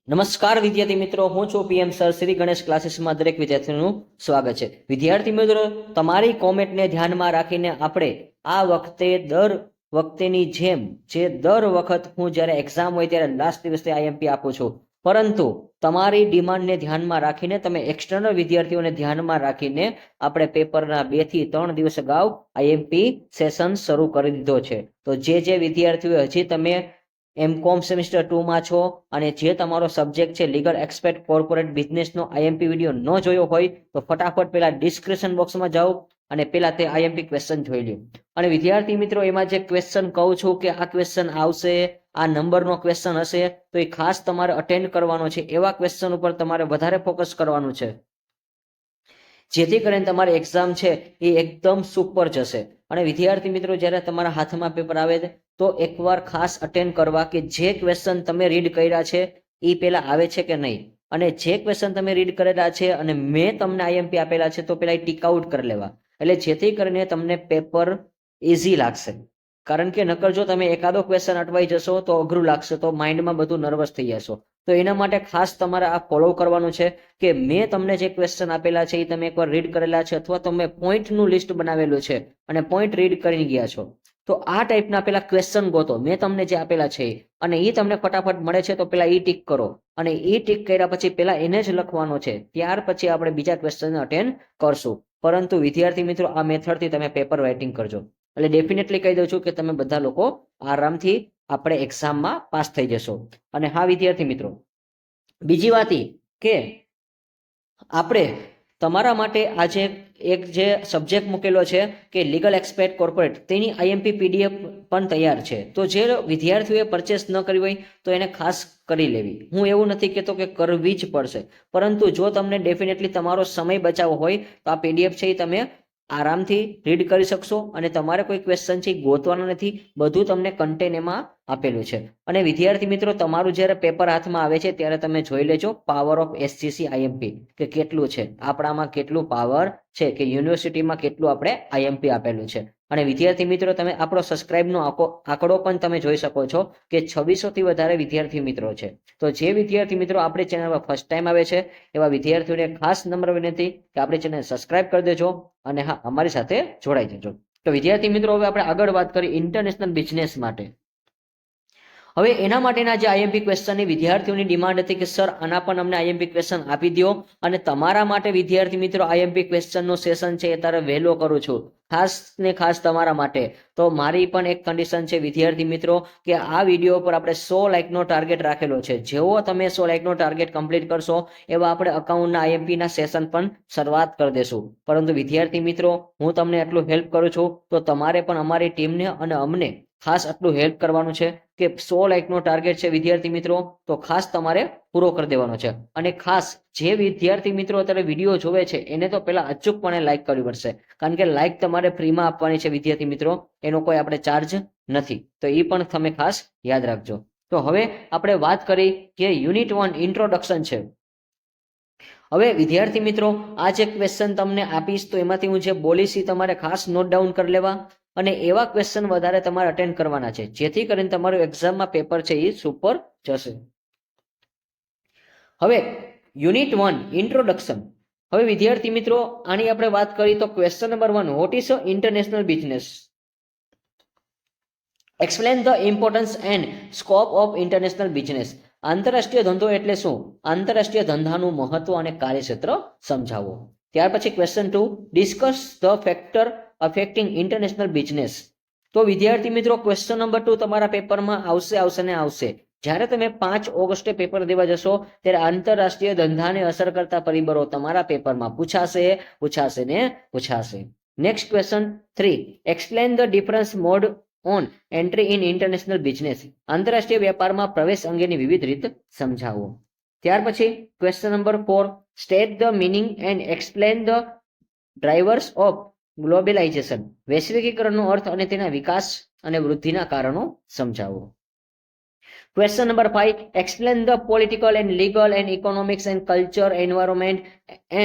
નમસ્કાર વિદ્યાર્થી મિત્રો, હું છું પીએમ સર શ્રી ગણેશ ક્લાસીસમાં દરેક વિદ્યાર્થીનું સ્વાગત છે. વિદ્યાર્થી મિત્રો, તમારી કોમેન્ટને ધ્યાનમાં રાખીને આપણે આ વખતે દર વખતેની જેમ જે દર વખત હું જ્યારે એક્ઝામ હોય ત્યારે લાસ્ટ દિવસે આઈએમપી આપું છું, પરંતુ તમારી ડિમાન્ડને ધ્યાનમાં રાખીને તમે એક્સટર્નલ વિદ્યાર્થીઓને ધ્યાનમાં રાખીને આપણે પેપરના 2 થી 3 દિવસ અગાઉ આઈએમપી સેશન શરૂ કરી દીધો છે. તો જે વિદ્યાર્થીઓ હજી તમે એમકોમ સેમિસ્ટર 2માં છો અને જે તમારો સબ્જેક્ટ છે લીગલ એક્સપર્ટ કોર્પોરેટ બિઝનેસનો આઈએમપી વિડીયો ન જોયો હોય તો ફટાફટ પહેલા ડિસ્ક્રિપ્શન બોક્સમાં જાઓ અને પહેલા તે આઈએમપી ક્વેશ્ચન જોઈ લો. અને વિદ્યાર્થી મિત્રો, એમાં જે ક્વેશ્ચન કહું છું કે આ ક્વેશ્ચન આવશે, આ નંબરનો ક્વેશ્ચન હશે, તો એ ખાસ તમારે અટેન્ડ કરવાનો છે. એવા ક્વેશ્ચન ઉપર તમારે વધારે ફોકસ કરવાનું છે, જેથી કરીને તમારી એક્ઝામ છે એ એકદમ સુપર જશે. અને વિદ્યાર્થી મિત્રો, જ્યારે તમારા હાથમાં પેપર આવે તો એકવાર ખાસ અટેન્ડ કરવા કે જે ક્વેશ્ચન તમે રીડ કર્યા છે એ પહેલા આવે છે કે નહીં, અને જે ક્વેશ્ચન તમે રીડ કરેલા છે અને મેં તમને આઈએમપી આપેલા છે તો પહેલા એ ટીક આઉટ કરી લેવા, એટલે જેથી કરીને તમને પેપર ઇઝી લાગશે. કારણ કે નકર જો તમે એકાદો ક્વેશ્ચન અટવાઈ જશો તો અઘરું લાગશે, તો માઇન્ડમાં બધું નર્વસ થઈ જશો. તો એના માટે ખાસ તમારે આ ફોલો કરવાનું છે કે મેં તમને જે ક્વેશ્ચન આપેલા છે એ તમે એકવાર રીડ કરેલા છે, અથવા તમે પોઈન્ટનું લિસ્ટ બનાવેલું છે અને પોઈન્ટ રીડ કરી ગયા છો, તો આ ટાઈપના પેલા ક્વેશ્ચન ગોતો મેં તમને જે આપેલા છે, અને એ તમને ફટાફટ મળે છે તો પેલા ઈ ટીક કરો, અને ઈ ટીક કર્યા પછી પેલા એને જ લખવાનો છે, ત્યાર પછી આપણે બીજા ક્વેશ્ચનને અટેન્ડ કરશું. પરંતુ વિદ્યાર્થી મિત્રો, આ મેથડથી તમે પેપર રાઇટિંગ કરજો, એટલે ડેફિનેટલી કહી દઉં છું કે તમે બધા લોકો આરામથી આપણે એક્ઝામમાં પાસ થઈ જશો. અને હા વિદ્યાર્થી મિત્રો, બીજી વાત એ કે આપણે તમારા માટે આજે એક જે સબ્જેક્ટ મૂકેલો છે કે લીગલ એક્સપર્ટ કોર્પોરેટ, તેની આઈએમપી પીડીએફ પણ તૈયાર છે. તો જે વિદ્યાર્થીઓએ પરચેસ ન કરી હોય તો એને ખાસ કરી લેવી. હું એવું નથી કહેતો કે કરવી જ પડશે, પરંતુ જો તમને ડેફિનેટલી તમારો સમય બચાવવો હોય તો આ પીડીએફ છે એ તમે આરામથી રીડ કરી શકશો, અને તમારે કોઈ ક્વેશ્ચન છે ગોતવાનો નથી, બધું તમને કન્ટેન્ટ એમાં આપેલું છે. અને વિદ્યાર્થી મિત્રો, તમારું જ્યારે પેપર હાથમાં આવે છે ત્યારે તમે જોઈ લેજો પાવર ઓફ એસજીસી આઈએમપી કે કેટલું છે, આપણામાં કેટલું પાવર છે, કે યુનિવર્સિટીમાં કેટલું આપણે આઈએમપી આપેલું છે. અને વિદ્યાર્થી મિત્રો, તમે આપણો સબસ્ક્રાઇબનો આંકડો પણ તમે જોઈ શકો છો કે 2600 થી વધારે વિદ્યાર્થી મિત્રો છે. તો જે વિદ્યાર્થી મિત્રો આપણી ચેનલ પર ફર્સ્ટ ટાઈમ આવે છે એવા વિદ્યાર્થીઓને ખાસ નમ્ર વિનંતી કે આપણી ચેનલ સબસ્ક્રાઇબ કરી દેજો અને હા, અમારી સાથે જોડાઈ જજો. તો વિદ્યાર્થી મિત્રો, હવે આપણે આગળ વાત કરી ઇન્ટરનેશનલ બિઝનેસ માટે. હવે એના માટેના જે આઈએમપી ક્વેશ્ચનની વિદ્યાર્થીઓની ડિમાન્ડ હતી કે સર આના પણ અમને આઈએમપી ક્વેશ્ચન આપી દો, અને તમારા માટે વિદ્યાર્થી મિત્રો આઈએમપી ક્વેશ્ચનનો સેશન છે એ તારે વહેલો કરું છું, ખાસ ને ખાસ તમારા માટે. તો મારી પણ એક કન્ડિશન છે વિદ્યાર્થી મિત્રો કે આ વિડીયો પર આપણે 100 લાઇકનો ટાર્ગેટ રાખેલો છે. જેવો તમે 100 લાઇકનો ટાર્ગેટ કમ્પ્લીટ કરશો એવા આપણે અકાઉન્ટના આઈએમપીના સેશન પણ શરૂઆત કરી દેશું. પરંતુ વિદ્યાર્થી મિત્રો, હું તમને એટલું હેલ્પ કરું છું તો તમારે પણ અમારી ટીમને અને અમને ખાસ આટલું હેલ્પ કરવાનું છે કે 100 લાઇકનો ટાર્ગેટ છે વિદ્યાર્થી મિત્રો, તો ખાસ તમારે પૂરો કરી દેવાનો છે. અને ખાસ જે વિદ્યાર્થી મિત્રો અત્યારે વિડીયો જોવે છે એને તો પહેલા અચૂકપણે લાઇક કરવી પડશે, કારણ કે લાઇક તમારે ફ્રીમાં આપવાની છે વિદ્યાર્થી મિત્રો, એનો કોઈ આપણે ચાર્જ નથી. તો એ પણ તમે ખાસ યાદ રાખજો. તો હવે આપણે વાત કરી કે યુનિટ 1 ઇન્ટ્રોડક્શન છે. હવે વિદ્યાર્થી મિત્રો, આ જે ક્વેશ્ચન તમને આપીશ તો એમાંથી હું જે બોલીશ એ તમારે ખાસ નોટ ડાઉન કરી લેવા, અને એવા ક્વેશ્ચન વધારે તમારે અટેન્ડ કરવાના છે, જેથી કરીને તમારું એક્ઝામમાં પેપર છે એ સુપર જશે. હવે યુનિટ 1 ઇન્ટ્રોડક્શન. હવે વિદ્યાર્થી મિત્રો, આની આપણે વાત કરી તો question number 1, what is international business? Explain the importance and scope of international business. આંતરરાષ્ટ્રીય ધંધો એટલે શું? આંતરરાષ્ટ્રીય ધંધાનું મહત્વ અને કાર્યક્ષેત્ર સમજાવો. ત્યાર પછી question 2, discuss the factor affecting international business. તો વિદ્યાર્થી મિત્રો, ક્વેશ્ચન નંબર 2 તમારા પેપરમાં આવશે ને આવશે. જ્યારે તમે 5 ઓગસ્ટે પેપર દેવા જશો ત્યારે આંતરરાષ્ટ્રીય ધંધાને અસર કરતા પરિબળો તમારા પેપરમાં પૂછાશે. Next question 3, explain the difference mode on entry in international business. આંતરરાષ્ટ્રીય વેપારમાં પ્રવેશ અંગેની વિવિધ રીત સમજાવો. ત્યાર પછી question number 4, state the meaning and explain the drivers of globalisation. વૈશ્વિકીકરણનો અર્થ અને તેના વિકાસ અને વૃદ્ધિના કારણો સમજાવો. Question number 5, explain the political and legal and economics and culture environment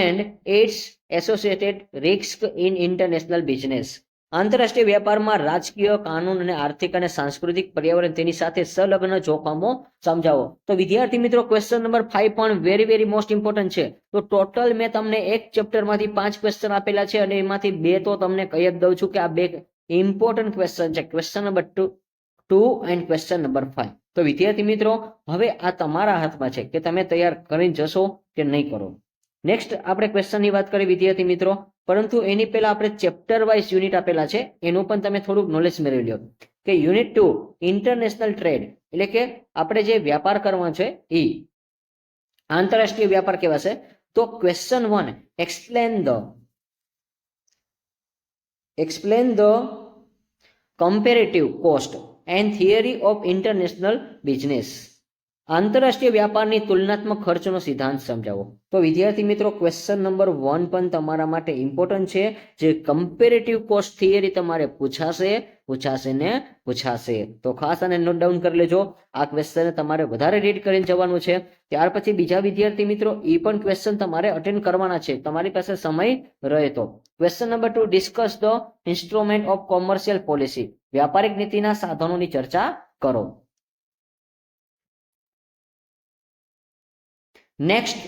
and its associated risk in international business. આંતરરાષ્ટ્રીય વ્યાપારમાં રાજકીય, કાનૂન અને આર્થિક અને સાંસ્કૃતિક પર્યાવરણ તેની સાથે સંલગ્ન જોખમો સમજાવો. તો વિદ્યાર્થી મિત્રો ક્વેશ્ચન નંબર 5 પણ વેરી મોસ્ટ ઇમ્પોર્ટન્ટ છે. તો ટોટલ મેં તમને એક ચેપ્ટરમાંથી 5 ક્વેશ્ચન આપેલા છે અને એમાંથી 2 તો તમને કહી જ દઉં છું કે આ 2 ઇમ્પોર્ટન્ટ ક્વેશ્ચન છે, question number 2 and question number 5. તો વિદ્યાર્થી મિત્રો હવે આ તમારા હાથમાં છે કે તમે તૈયાર કરીને જશો કે નહીં કરો. નેક્સ્ટ આપણે ક્વેશ્ચનની વાત કરીએ વિદ્યાર્થી મિત્રો, પરંતુ એની પહેલા આપણે ચેપ્ટર વાઇઝ યુનિટ આપેલા છે એનું પણ તમે થોડુંક નોલેજ મેળવી લો કે યુનિટ 2 ઇન્ટરનેશનલ ટ્રેડ એટલે કે આપણે જે વ્યાપાર કરવાનો છે એ આંતરરાષ્ટ્રીય વ્યાપાર કહેવાશે. તો question 1 explain the comparative cost and theory of international business. આંતરરાષ્ટ્રીય વ્યાપારની તુલનાત્મક ખર્ચનો સિદ્ધાંત સમજાવો. તો વિદ્યાર્થી મિત્રો ક્વેશ્ચન નંબર 1 પણ તમારા માટે ઇમ્પોર્ટન્ટ છે. જે કમ્પેરેટિવ કોસ્ટ થિયરી તમારે પૂછાશે. તો ખાસ આને નોટ ડાઉન કરી લેજો. આ ક્વેશ્ચન તમારે વધારે રીડ કરીને જવાનું છે. ત્યાર પછી બીજા વિદ્યાર્થી મિત્રો એ પણ ક્વેશ્ચન તમારે અટેન્ડ કરવાના છે, તમારી પાસે સમય રહે તો. Question number 2 discuss the instrument of commercial policy. વ્યાપારિક નીતિના સાધનોની ચર્ચા કરો. Next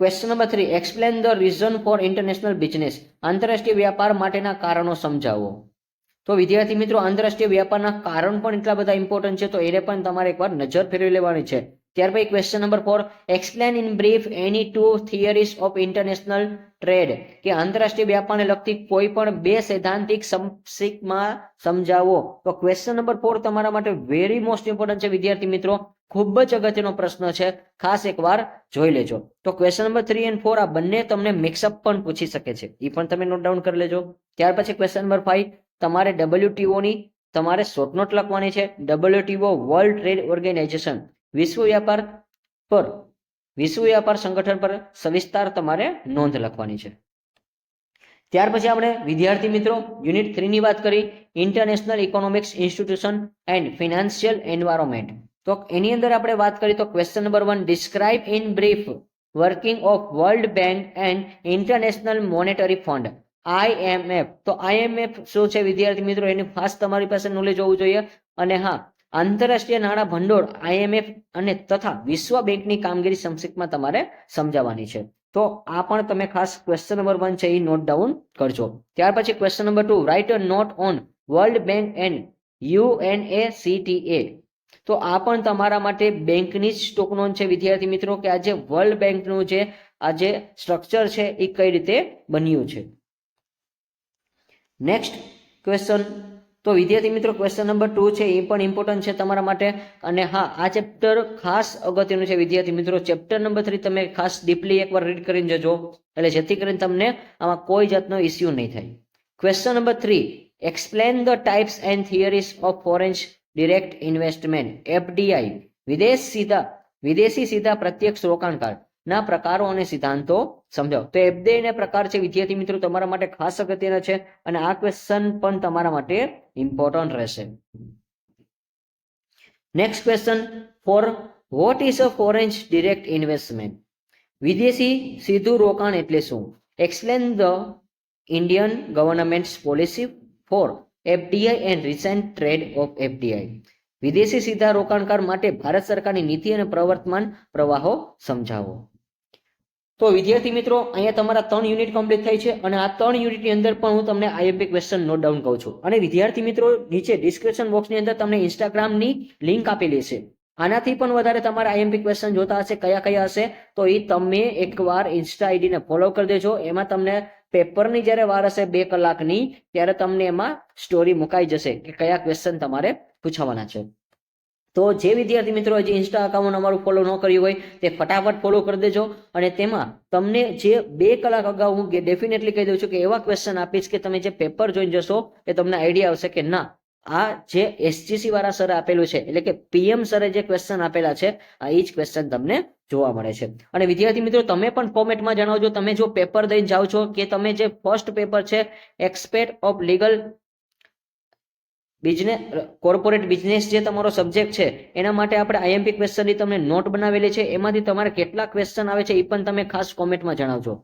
question number 3 explain the reason four international business. આંતરરાષ્ટ્રીય વ્યાપાર માટેના કારણો સમજાવો. તો વિદ્યાર્થી મિત્રો આંતરરાષ્ટ્રીય વ્યાપારના કારણ પણ એટલા બધા ઇમ્પોર્ટન્ટ છે, તો એને પણ તમારે એકવાર નજર ફેરવી લેવાની છે. ત્યાર પછી question number 4 explain in brief any 2 theories of international trade. કે આંતરરાષ્ટ્રીય વ્યાપારને લગતી કોઈ પણ 2 સૈદ્ધાંતિક સંક્ષિપ્તમાં સમજાવો. તો ક્વેશ્ચન નંબર 4 તમારા માટે વેરી મોસ્ટ ઇમ્પોર્ટન્ટ છે વિદ્યાર્થી મિત્રો, ખૂબ જ અગત્યનો પ્રશ્ન છે, ખાસ એકવાર જોઈ લેજો. તો ક્વેશ્ચન નંબર 3 અને 4 આ બંને તમને મિક્સઅપ પણ પૂછી શકે છે, એ પણ તમે નોટ ડાઉન કરી લેજો. ત્યાર પછી ક્વેશ્ચન નંબર 5 તમારે WTO ની તમારે શોર્ટ નોટ લખવાની છે. WTO વર્લ્ડ ટ્રેડ ઓર્ગેનાઇઝેશન વિશ્વ વ્યાપાર સંગઠન પર સવિસ્તાર તમારે નોંધ લખવાની છે. ત્યાર પછી આપણે વિદ્યાર્થી મિત્રો યુનિટ 3 ની વાત કરી, international economics institution and financial environment. તો એની અંદર આપણે વાત કરી તો question number 1 describe in brief working of world bank and international monetary fund IMF. તો IMF શું છે વિદ્યાર્થી મિત્રો એની ખાસ તમારી પાસે નોલેજ હોવું જોઈએ. અને હા, આંતરરાષ્ટ્રીય નાણાં ભંડોળ IMF અને તથા વિશ્વ બેંકની કામગીરી સંક્ષિપ્તમાં તમારે સમજાવવાની છે. તો આ પણ તમે ખાસ ક્વેશ્ચન નંબર 1 છે એ નોટ ડાઉન કરજો. ત્યાર પછી question number 2 write a note on world bank and UNACTA. તો આ પણ તમારા માટે બેંકની જ સ્ટોક નોંધ છે વિદ્યાર્થી મિત્રો, કે આજે વર્લ્ડ બેંકનું જે આ જે સ્ટ્રક્ચર છે એ કઈ રીતે બન્યું છે. નેક્સ્ટ ક્વેશ્ચન, તો વિદ્યાર્થી મિત્રો ક્વેશ્ચન નંબર 2 છે એ પણ ઇમ્પોર્ટન્ટ છે તમારા માટે. અને હા, આ ચેપ્ટર ખાસ અગત્યનું છે વિદ્યાર્થી મિત્રો. ચેપ્ટર નંબર 3 તમે ખાસ ડીપલી એકવાર રીડ કરીને જજો, એટલે જેથી કરીને તમને આમાં કોઈ જાતનો ઇસ્યુ નહીં થાય. Question number 3 explain the types and theories of foreign direct investment FDI. વિદેશી સીધા પ્રત્યક્ષ રોકાણકાર ના પ્રકારો અને સિદ્ધાંતો સમજાવો. તો FDI ના પ્રકાર છે વિદ્યાર્થી મિત્રો તમારા માટે ખાસ અગત્યના છે અને આ ક્વેશ્ચન પણ તમારા માટે ઇમ્પોર્ટન્ટ રહેશે. Next question 4 what is a foreign direct investment. વિદેશી સીધું રોકાણ એટલે શું? Explain the Indian government's policy for FDI and recent trade of FDI. વિદેશી સીધા રોકાણકાર માટે ભારત સરકારની નીતિ અને પ્રવર્તમાન પ્રવાહો સમજાવો. તો વિદ્યાર્થી મિત્રો અહીંયા તમારા 3 યુનિટ કમ્પ્લીટ થાય છે અને આ 3 યુનિટની અંદર પણ હું તમને IMP ક્વેશ્ચન નોટ ડાઉન કહું છું. અને વિદ્યાર્થી મિત્રો નીચે ડિસ્ક્રિપ્શન બોક્સની અંદર તમને ઇન્સ્ટાગ્રામની લિંક આપેલી છે. આનાથી પણ વધારે તમારે IMP ક્વેશ્ચન જોતા હશે, કયા હશે, તો એ તમે એકવાર ઇન્સ્ટા આઈડીને ફોલો કરી દેજો. એમાં તમને પેપરની જ્યારે વાર હશે 2 કલાકની, ત્યારે તમને એમાં સ્ટોરી મુકાઈ જશે કે કયા ક્વેશ્ચન તમારે પૂછવાના છે. તો જે વિદ્યાર્થી મિત્રો હજી ઇન્સ્ટા અકાઉન્ટ અમારું ફોલો ન કર્યું હોય તે ફટાફટ ફોલો કરી દેજો. અને તેમાં તમને જે 2 કલાક અગાઉ હું ડેફિનેટલી કહી દઉં છું કે એવા ક્વેશ્ચન આપીશ કે તમે જે પેપર જોઈને જશો એ તમને આઈડિયા આવશે કે ના, આ જે SGC વાળા સરે આપેલું છે એટલે કે PM સરે જે ક્વેશ્ચન આપેલા છે આ એ જ ક્વેશ્ચન તમને જોવા મળે છે. અને વિદ્યાર્થી મિત્રો તમે પણ કોમેન્ટમાં જણાવજો તમે જો પેપર દઈને જાઓ છો કે તમે જે ફર્સ્ટ પેપર છે expert of legal business corporate business જે તમારો સબ્જેક્ટ છે એના માટે આપણે IMP ક્વેશ્ચનની તમને નોટ બનાવેલી છે, એમાંથી તમારે કેટલા ક્વેશ્ચન આવે છે એ પણ તમે ખાસ કોમેન્ટમાં જણાવજો.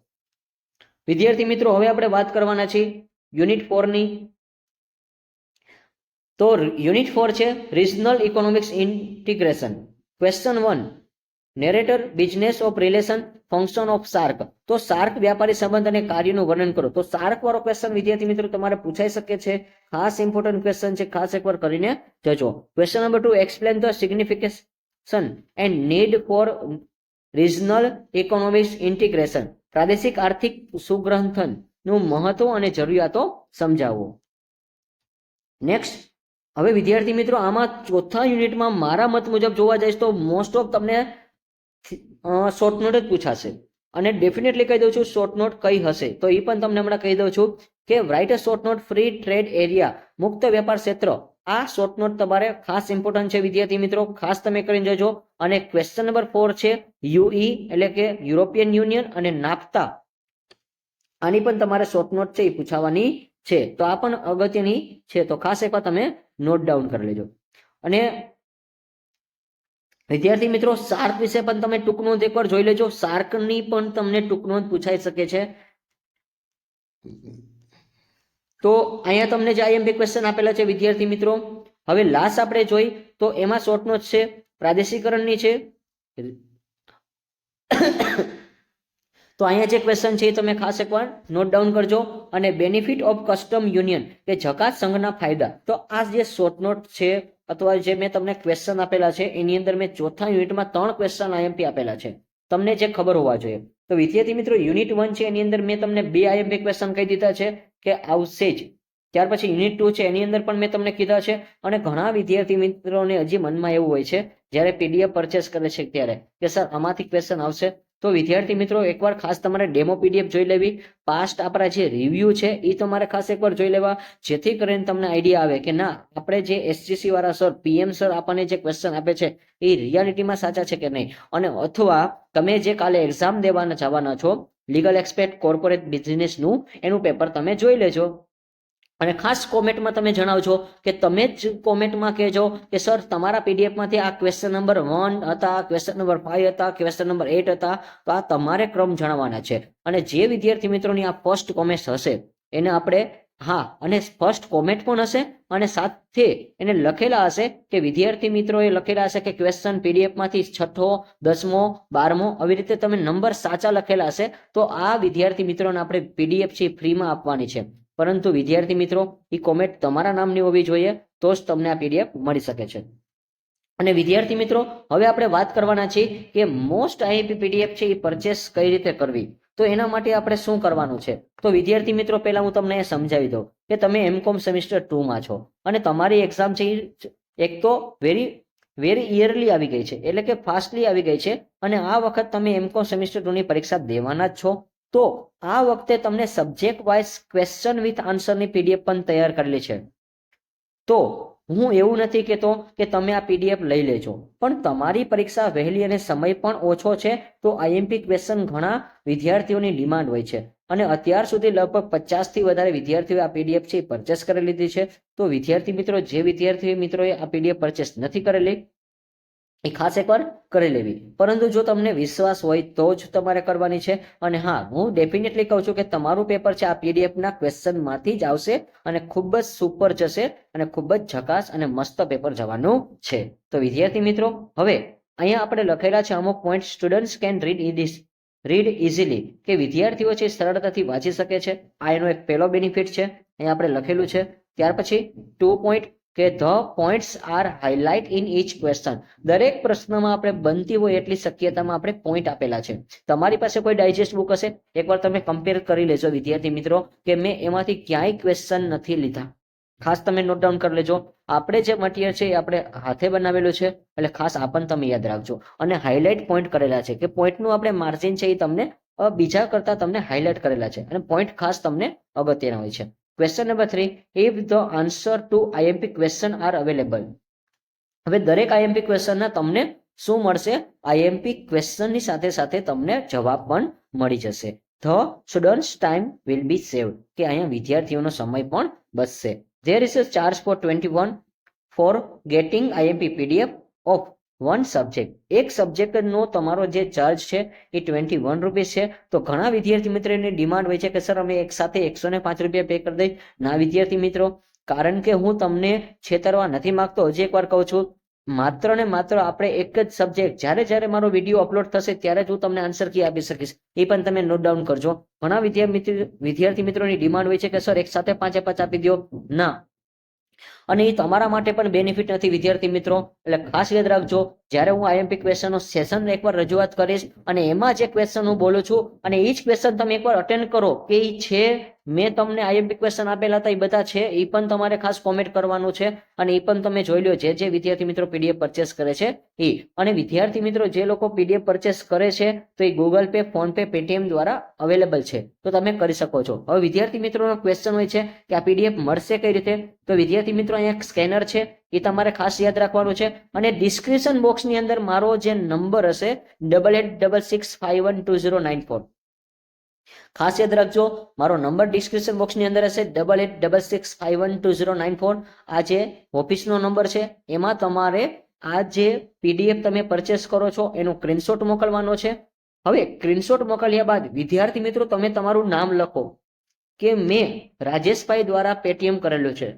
વિદ્યાર્થી મિત્રો હવે આપણે વાત કરવાના છીએ યુનિટ 4 ની. તો યુનિટ 4 છે regional economics integration. Question 1, narrator business of relation function of shark. તો શાર્ક વ્યાપારી સંબંધ અને કાર્યનું વર્ણન કરો. તો શાર્ક વાળો ક્વેશ્ચન વિદ્યાર્થી મિત્રો તમારે પૂછાઈ શકે છે. ખાસ ઇમ્પોર્ટન્ટ ક્વેશ્ચન છે, ખાસ એકવાર કરીને જજો. Question number 2, explain the signification and need four regional economics integration. પ્રાદેશિક આર્થિક સુગ્રંથનનું મહત્વ અને જરૂરિયાતો સમજાવો. નેક્સ્ટ, હવે વિદ્યાર્થી મિત્રો આમાં ચોથા યુનિટમાં મારા મત મુજબ જોવા જઈશ તો મોસ્ટ ઓફ તમને શોર્ટ નોટ જ પૂછાશે. અને ડેફિનેટલી કહી દઉં છું શોર્ટ નોટ કઈ હશે, તો એ પણ તમને હમણાં કહી દઉં છું કે write a short note free trade area, મુક્ત વેપાર ક્ષેત્ર. આ શોર્ટ નોટ તમારે ખાસ ઇમ્પોર્ટન્ટ છે વિદ્યાર્થી મિત્રો, ખાસ તમે કરીને જજો. અને ક્વેશ્ચન નંબર 4 છે યુઈ એટલે કે યુરોપિયન યુનિયન અને નાફ્તા. આની પણ તમારે શોર્ટ નોટ છે એ પૂછાવાની છે, તો આ પણ અગત્યની છે, તો ખાસ એકવાર તમે નોટ ડાઉન કરી લેજો. અને વિદ્યાર્થી મિત્રો શાર્ક વિશે પણ તમે ટૂંક નોંધ એકવાર જોઈ લેજો. શાર્કની પણ તમને ટૂંક નોંધ પૂછાઈ શકે છે. તો અહીંયા તમને જે આઈએમપી ક્વેશ્ચન આપેલા છે વિદ્યાર્થી મિત્રો, હવે લાસ્ટ આપણે જોઈ તો એમાં શોર્ટ નોટ છે પ્રાદેશિકરણની છે. તો અહીંયા જે ક્વેશ્ચન છે એ તમે ખાસ એકવાર નોટ ડાઉન કરજો. અને બેનિફિટ ઓફ કસ્ટમ યુનિયન કે જકાત સંઘના ફાયદા. તો આ જે શોર્ટ નોટ છે અથવા જે મેં તમને ક્વેશ્ચન આપેલા છે એની અંદર મેં ચોથા યુનિટમાં 3 ક્વેશ્ચન આઈએમપી આપેલા છે, તમને જે ખબર હોવા જોઈએ. તો વિદ્યાર્થી મિત્રો યુનિટ 1 છે એની અંદર મેં તમને 2 આઈએમપી ક્વેશ્ચન કહી દીધા છે કે આવશે જ. ત્યાર પછી યુનિટ 2 છે એની અંદર પણ મેં તમને કીધા છે. અને ઘણા વિદ્યાર્થી મિત્રોને હજી મનમાં એવું હોય છે જ્યારે પીડીએફ પરચેસ કરે છે ત્યારે કે સર આમાંથી ક્વેશ્ચન આવશે. તો વિદ્યાર્થી મિત્રો એકવાર ખાસ તમારે ડેમો પીડીએફ જોઈ લેવી. પાસ્ટ આપણા જે રિવ્યુ છે એ તમારે ખાસ એકવાર જોઈ લેવા, જેથી કરીને તમને આઈડિયા આવે કે ના આપણે જે એસજીસી વાળા સર, પીએમ સર આપણને જે ક્વેશ્ચન આપે છે એ રિયાલિટીમાં સાચા છે કે નહીં. અને અથવા તમે જે કાલે એક્ઝામ દેવાના જવાના છો લીગલ એક્સપર્ટ કોર્પોરેટ બિઝનેસનું, એનું પેપર તમે જોઈ લેજો. અને ખાસ કોમેન્ટમાં તમે જણાવજો કે તમે જ કોમેન્ટમાં કહેજો કે સર તમારા પીડીએફમાંથી આ ક્વેશ્ચન નંબર 1 હતા, ક્વેશ્ચન નંબર 5 હતા, ક્વેશ્ચન નંબર 8 હતા. તો આ તમારે ક્રમ જણાવવાના છે. અને જે વિદ્યાર્થી મિત્રોની આ ફર્સ્ટ કોમેન્ટ હશે એને આપણે અને ફર્સ્ટ કોમેન્ટ પણ હશે અને સાથે એને લખેલા હશે કે વિદ્યાર્થી મિત્રોએ લખેલા હશે કે ક્વેશ્ચન પીડીએફમાંથી 6, 10મો, 12મો આવી રીતે તમે નંબર સાચા લખેલા હશે તો આ વિદ્યાર્થી મિત્રોને આપણે પીડીએફ છે ફ્રીમાં આપવાની છે. પરંતુ વિદ્યાર્થી મિત્રો એ કોમેન્ટ તમારા નામની હોવી જોઈએ તો જ તમને આ પીડીએફ મળી શકે છે. અને વિદ્યાર્થી મિત્રો હવે આપણે વાત કરવાના છીએ કે મોસ્ટ આઈએમપી પીડીએફ છે એ પરચેસ કઈ રીતે કરવી. તો એના માટે આપણે શું કરવાનું છે. તો વિદ્યાર્થી મિત્રો પહેલા હું તમને એ સમજાવી દઉં કે તમે એમકોમ સેમિસ્ટર 2માં છો અને તમારી એક્ઝામ છે એક તો વેરી ઇયરલી આવી ગઈ છે, એટલે કે ફાસ્ટલી આવી ગઈ છે. અને આ વખત તમે એમકોમ સેમિસ્ટર 2ની પરીક્ષા દેવાના જ છો. તો આ વખતે તમને સબ્જેક્ટ વાઇઝ ક્વેશ્ચન વિથ આન્સરની પીડીએફ પણ તૈયાર કરેલી છે. તો હું એવું નથી કહેતો કે તમે આ પીડીએફ લઈ લેજો, પણ તમારી પરીક્ષા વહેલી અને સમય પણ ઓછો છે તો આઈએમપી ક્વેશ્ચન ઘણા વિદ્યાર્થીઓની ડિમાન્ડ હોય છે. અને અત્યાર સુધી લગભગ 50થી વધારે વિદ્યાર્થીઓએ આ પીડીએફ છે પરચેસ કરી લીધી છે. તો વિદ્યાર્થી મિત્રો જે વિદ્યાર્થી મિત્રોએ આ પીડીએફ પરચેસ નથી કરેલી એ ખાસ એકવાર કરી લેવી. પરંતુ જો તમને વિશ્વાસ હોય તો જ તમારે કરવાની છે. અને હું ડેફિનેટલી કહું છું કે તમારું પેપર છે આ પીડીએફના ક્વેશ્ચનમાંથી જ આવશે અને ખૂબ જ સુપર જશે અને ખૂબ જ ઝકાસ અને મસ્ત પેપર જવાનું છે. તો વિદ્યાર્થી મિત્રો હવે અહીંયા આપણે લખેલા છે અમુક point. Students can read easily કે વિદ્યાર્થીઓ છે સરળતાથી વાંચી શકે છે. આ એનો એક પહેલો બેનિફિટ છે, અહીંયા આપણે લખેલું છે. ત્યાર પછી 2 પોઈન્ટ કે the points are highlight in each question. દરેક પ્રશ્નમાં આપણે બનતી હોય એટલી શક્યતામાં આપણે પોઈન્ટ આપેલા છે. તમારી પાસે કોઈ ડાયજેસ્ટ બુક હશે એકવાર તમે કમ્પેર કરી લેજો વિદ્યાર્થી મિત્રો કે મેં એમાંથી ક્યાંય ક્વેશ્ચન નથી લીધા. ખાસ તમે નોટ ડાઉન કરી લેજો. આપણે જે મટીરિયલ છે એ આપણે હાથે બનાવેલું છે એટલે ખાસ આ પણ તમે યાદ રાખજો. અને હાઇલાઇટ પોઈન્ટ કરેલા છે કે પોઈન્ટનું આપણે માર્જિન છે એ તમને બીજા કરતા તમને હાઇલાઇટ કરેલા છે અને પોઈન્ટ ખાસ તમને અગત્યના હોય છે. Question number 3, if the answer to IMP question are available. હવે દરેક આઈએમપી ક્વેશ્ચનના તમને શું મળશે? આઈએમપી ક્વેશ્ચનની સાથે સાથે તમને જવાબ પણ મળી જશે. The students time will be saved કે અહીંયા વિદ્યાર્થીઓનો સમય પણ બચશે. There is a charge for 21 for getting IMP PDF of one subject. એક સબ્જેક્ટનો તમારો જે ચાર્જ છે એ 21 રૂપીસ છે. તો ઘણા વિદ્યાર્થી મિત્રોની ડિમાન્ડ હોય છે કે સર અમે એક સાથે 105 રૂપિયા પે કરી દઈ. ના વિદ્યાર્થી મિત્રો, કારણ કે હું તમને છેતરવા નથી માંગતો. હજી એકવાર કહું છું, માત્ર ને માત્ર આપણે એક જ સબ્જેક્ટ જ્યારે મારો વિડીયો અપલોડ થશે ત્યારે જ હું તમને આન્સર કી આપી શકીશ. એ પણ તમે નોટ ડાઉન કરજો. ઘણા વિદ્યાર્થી મિત્રોની ડિમાન્ડ હોય છે કે સર એક સાથે 5 આપી દો. ના, અને એ તમારા માટે પણ બેનિફિટ નથી વિદ્યાર્થી મિત્રો. એટલે ખાસ યાદ રાખજો, જ્યારે હું આઈએમપી ક્વેશ્ચનનો સેશન એકવાર રજૂઆત કરીશ અને એમાં જે ક્વેશ્ચન હું બોલું છું અને એ જ ક્વેશ્ચન તમે એકવાર અટેન્ડ કરો કે એ છે, મેં તમને આઈએમપી ક્વેશ્ચન આપેલા હતા એ બધા છે, એ પણ તમારે ખાસ કોમેન્ટ કરવાનું છે. અને એ પણ તમે જોઈ લો જે વિદ્યાર્થી મિત્રો પીડીએફ પરચેસ કરે છે એ. અને વિદ્યાર્થી મિત્રો જે લોકો પીડીએફ પરચેસ કરે છે તો એ Google Pay, PhonePe, Paytm દ્વારા અવેલેબલ છે, તો તમે કરી શકો છો. હવે વિદ્યાર્થી મિત્રોનો ક્વેશ્ચન હોય છે કે આ પીડીએફ મળશે કઈ રીતે? તો વિદ્યાર્થી મિત્રો અહીંયા એક સ્કેનર છે, એ તમારે ખાસ યાદ રાખવાનું છે. અને ડિસ્ક્રિપ્શન બોક્સની અંદર મારો જે નંબર હશે 8866512094, ખાસ યાદ રાખજો, મારો નંબર ડિસ્ક્રિપ્શન બોક્સની અંદર હશે 8866512094. આ જે ઓફિસનો નંબર છે એમાં તમારે આ જે પીડીએફ તમે પરચેસ કરો છો એનો સ્ક્રીનશોટ મોકલવાનો છે. હવે સ્ક્રીનશોટ મોકલ્યા બાદ વિદ્યાર્થી મિત્રો તમે તમારું નામ લખો કે મેં રાજેશભાઈ દ્વારા પેટીએમ કરેલું છે,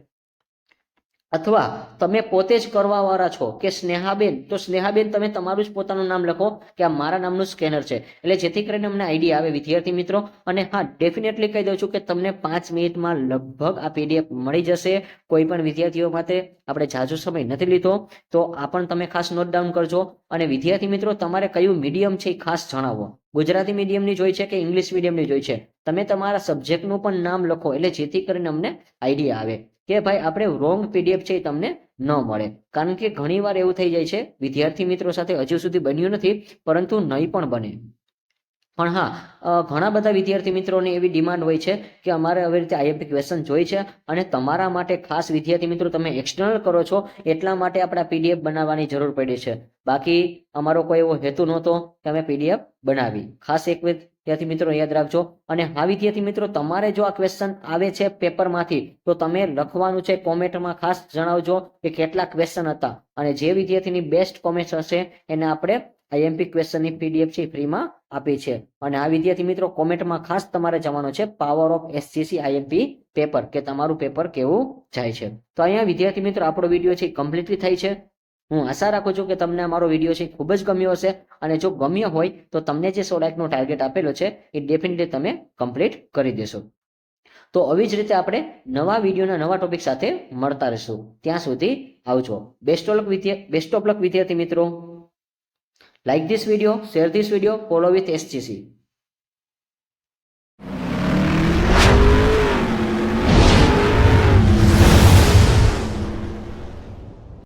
અથવા તમે પોતે જ કરવા વાળા છો કે સ્નેહાબેન, તો સ્નેહાબેન તમે તમારું જ પોતાનું નામ લખો કે આ મારા નામનું સ્કેનર છે. એટલે જેથી કરીને અમને આઈડિયા આવે વિદ્યાર્થી મિત્રો. અને હા, ડેફિનેટલી કહી દઉં છું કે તમને 5 મિનિટમાં લગભગ આ પીડીએફ મળી જશે. કોઈ પણ વિદ્યાર્થીઓ માટે આપણે ઝાઝો સમય નથી લીધો, તો આ પણ તમે ખાસ નોટ ડાઉન કરજો. અને વિદ્યાર્થી મિત્રો તમારે કયું મીડિયમ છે એ ખાસ જણાવો. ગુજરાતી મીડિયમની જોઈ છે કે ઇંગ્લિશ મીડિયમની જોઈ છે? તમે તમારા સબ્જેક્ટનું પણ નામ લખો, એટલે જેથી કરીને અમને આઈડિયા આવે કે ભાઈ આપણે રોંગ પીડીએફ છે એ તમને ન મળે. કારણ કે ઘણીવાર એવું થઈ જાય છે વિદ્યાર્થી મિત્રો સાથે, હજુ સુધી બન્યું નથી પરંતુ નહીં પણ બને. પણ હા, ઘણા બધા વિદ્યાર્થી મિત્રોની એવી ડિમાન્ડ હોય છે કે અમારે આવી રીતે આઈએમપી ક્વેશ્ચન જોઈ છે અને તમારા માટે ખાસ વિદ્યાર્થી મિત્રો તમે એક્સટર્નલ કરો છો એટલા માટે આપણે પીડીએફ બનાવવાની જરૂર પડી છે. બાકી અમારો કોઈ એવો હેતુ નહોતો કે અમે પીડીએફ બનાવી. ખાસ એક વિદ્યાર્થી મિત્રો યાદ રાખજો. અને હા વિદ્યાર્થી મિત્રો, તમારે જો આ ક્વેશ્ચન આવે છે પેપરમાંથી તો તમે લખવાનું છે, કોમેન્ટમાં ખાસ જણાવજો કે કેટલા ક્વેશ્ચન હતા. અને જે વિદ્યાર્થીની બેસ્ટ કોમેન્ટ હશે એને આપણે આઈએમપી ક્વેશ્ચનની પીડીએફ છે ફ્રીમાં આપી છે. અને આ વિદ્યાર્થી મિત્રો કોમેન્ટમાં ખાસ તમારે જવાનું છે પાવર ઓફ એસજીસી આઈએમપી પેપર, કે તમારું પેપર કેવું જાય છે. તો અહીંયા વિદ્યાર્થી મિત્રો આપણો વિડીયો છે કમ્પ્લીટલી થાય છે. હું આશા રાખું છું કે તમને અમારો વિડીયો છે ખૂબ જ ગમ્યો હશે. અને જો ગમ્યો હોય તો તમને જે 100 લાઈકનો ટાર્ગેટ આપેલો છે એ ડેફિનેટલી તમે કમ્પ્લીટ કરી દેશો. તો આવી જ રીતે આપણે નવા વિડીયોના નવા ટોપિક સાથે મળતા રહીશું. ત્યાં સુધી આવજો. બેસ્ટ ઓફ લક વિદ્યાર્થી મિત્રો. Like this video, share this video, follow with SGC.